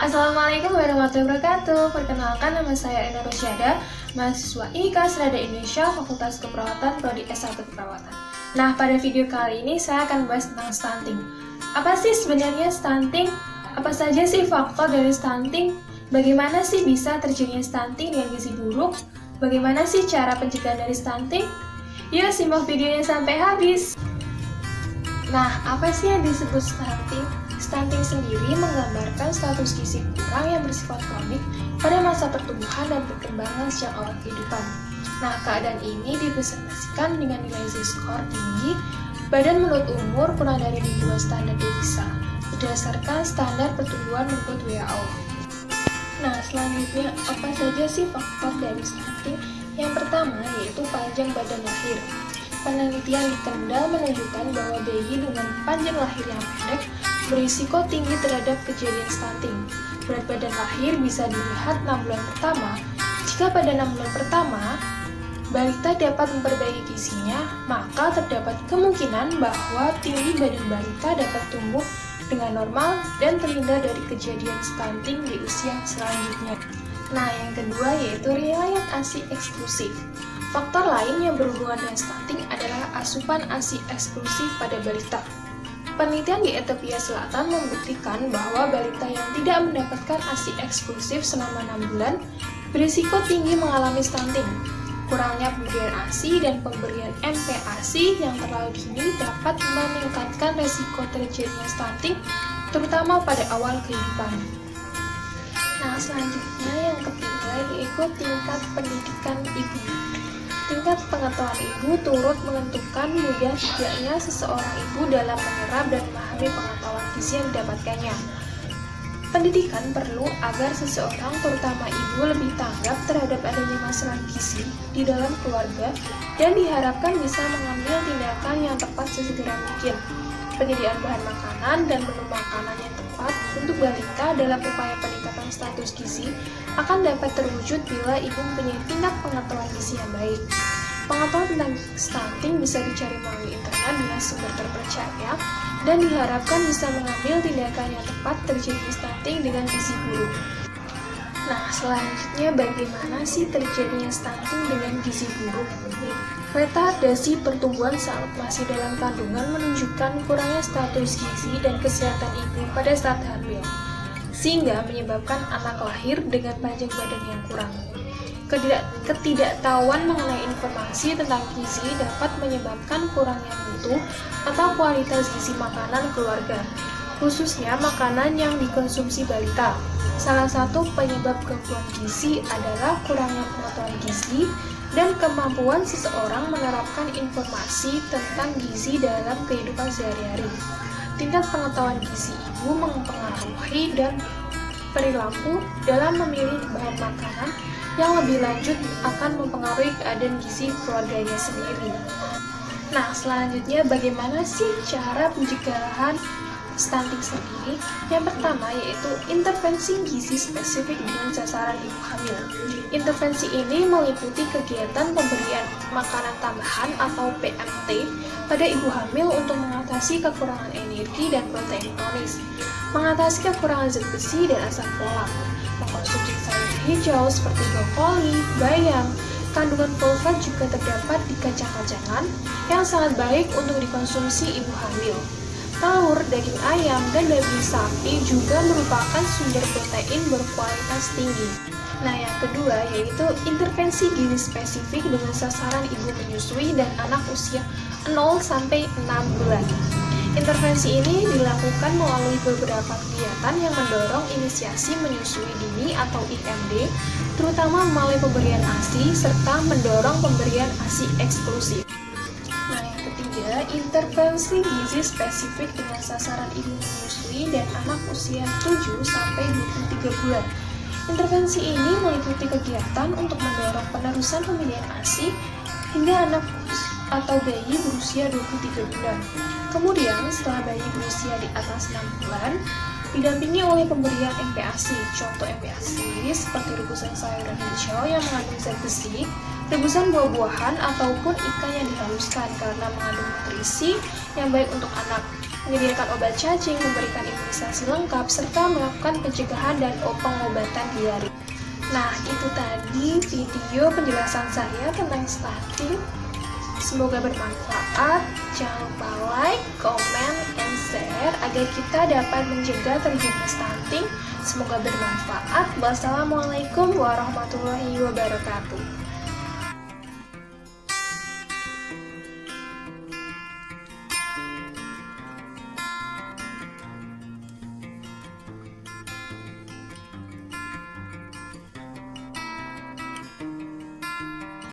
Assalamualaikum warahmatullahi wabarakatuh. Perkenalkan, nama saya Ena Rosyada, mahasiswa IK Serada Indonesia, Fakultas Keperawatan, Prodi S1 Keperawatan. Nah, pada video kali ini saya akan bahas tentang stunting. Apa sih sebenarnya stunting? Apa saja sih faktor dari stunting? Bagaimana sih bisa terjadinya stunting dengan gizi buruk? Bagaimana sih cara pencegahan dari stunting? Yuk simak videonya sampai habis. Nah, apa sih yang disebut stunting? Stunting sendiri menggambarkan status gizi kurang yang bersifat kronik pada masa pertumbuhan dan perkembangan sejak awal kehidupan. Nah, keadaan ini dipresentasikan dengan nilai Z-score tinggi, badan menurut umur kurang dari 2 standar devisa, berdasarkan standar pertumbuhan menurut WHO. Nah, selanjutnya, apa saja sih faktor dari stunting? Yang pertama yaitu panjang badan lahir. Penelitian di Kendal menunjukkan bahwa bayi dengan panjang lahir yang pendek berisiko tinggi terhadap kejadian stunting. Berat badan lahir bisa dilihat 6 bulan pertama. Jika pada 6 bulan pertama, balita dapat memperbaiki gizinya, maka terdapat kemungkinan bahwa tinggi badan balita dapat tumbuh dengan normal dan terhindar dari kejadian stunting di usia selanjutnya. Nah, yang kedua yaitu riwayat ASI eksklusif. Faktor lain yang berhubungan dengan stunting adalah asupan ASI eksklusif pada balita. Penelitian di Ethiopia Selatan membuktikan bahwa balita yang tidak mendapatkan ASI eksklusif selama 6 bulan berisiko tinggi mengalami stunting. Kurangnya pemberian ASI dan pemberian MPASI yang terlalu dini dapat meningkatkan risiko terjadinya stunting, terutama pada awal kehidupan. Nah, selanjutnya yang ketiga yaitu tingkat pendidikan ibu. Tingkat pengetahuan ibu turut menentukan mudah tidaknya seseorang ibu dalam menyerap dan memahami pengetahuan gizi yang didapatkannya. Pendidikan perlu agar seseorang, terutama ibu, lebih tanggap terhadap adanya masalah gizi di dalam keluarga dan diharapkan bisa mengambil tindakan yang tepat sesegera mungkin. Penyediaan bahan makanan dan menu makanan yang tepat untuk balita dalam upaya peningkatan status gizi akan dapat terwujud bila ibu mempunyai tingkat pengetahuan gizi yang baik. Pengetahuan tentang stunting bisa dicari melalui internet dengan sumber terpercaya dan diharapkan bisa mengambil tindakan yang tepat terjadi stunting dengan gizi buruk. Nah, selanjutnya bagaimana sih terjadinya stunting dengan gizi buruk? Retardasi pertumbuhan saat masih dalam kandungan menunjukkan kurangnya status gizi dan kesehatan ibu pada saat hamil, sehingga menyebabkan anak lahir dengan panjang badan yang kurang. Ketidaktahuan mengenai informasi tentang gizi dapat menyebabkan kurangnya mutu atau kualitas gizi makanan keluarga, khususnya makanan yang dikonsumsi balita. Salah satu penyebab gangguan gizi adalah kurangnya pengetahuan gizi dan kemampuan seseorang menerapkan informasi tentang gizi dalam kehidupan sehari-hari. Tingkat pengetahuan gizi ibu mempengaruhi dan perilaku dalam memilih bahan makanan yang lebih lanjut akan mempengaruhi keadaan gizi keluarganya sendiri. Nah, selanjutnya bagaimana sih cara pencegahan stunting sendiri? Yang pertama yaitu intervensi gizi spesifik dengan sasaran ibu hamil. Intervensi ini meliputi kegiatan pemberian makanan tambahan atau PMT pada ibu hamil untuk mengatasi kekurangan energi dan protein kronis, mengatasi kekurangan zat besi dan asam folat, mengkonsumsi sayur hijau seperti brokoli, bayam. Kandungan folat juga terdapat di kacang-kacangan yang sangat baik untuk dikonsumsi ibu hamil. Telur, daging ayam, dan daging sapi juga merupakan sumber protein berkualitas tinggi. Nah, yang kedua yaitu intervensi gizi spesifik dengan sasaran ibu menyusui dan anak usia 0-6 bulan. Intervensi ini dilakukan melalui beberapa kegiatan yang mendorong inisiasi menyusui dini atau IMD, terutama melalui pemberian ASI serta mendorong pemberian ASI eksklusif. Nah, yang ketiga, intervensi gizi spesifik dengan sasaran ibu menyusui dan anak usia 7-23 bulan. Intervensi ini meliputi kegiatan untuk mendorong penerusan pemberian ASI hingga anak atau bayi berusia 23 bulan. Kemudian, setelah bayi berusia di atas 6 bulan, didampingi oleh pemberian MPASI. Contoh MPASI seperti rebusan sayuran hijau yang mengandung zat besi, rebusan buah-buahan, ataupun ikan yang dihaluskan karena mengandung nutrisi yang baik untuk anak. menyediakan obat cacing, memberikan imunisasi lengkap, serta melakukan pencegahan dan pengobatan diare. Nah, itu tadi video penjelasan saya tentang stunting. Semoga bermanfaat. Jangan lupa like, comment, and share agar kita dapat mencegah terjadinya stunting. Semoga bermanfaat. Wassalamualaikum warahmatullahi wabarakatuh.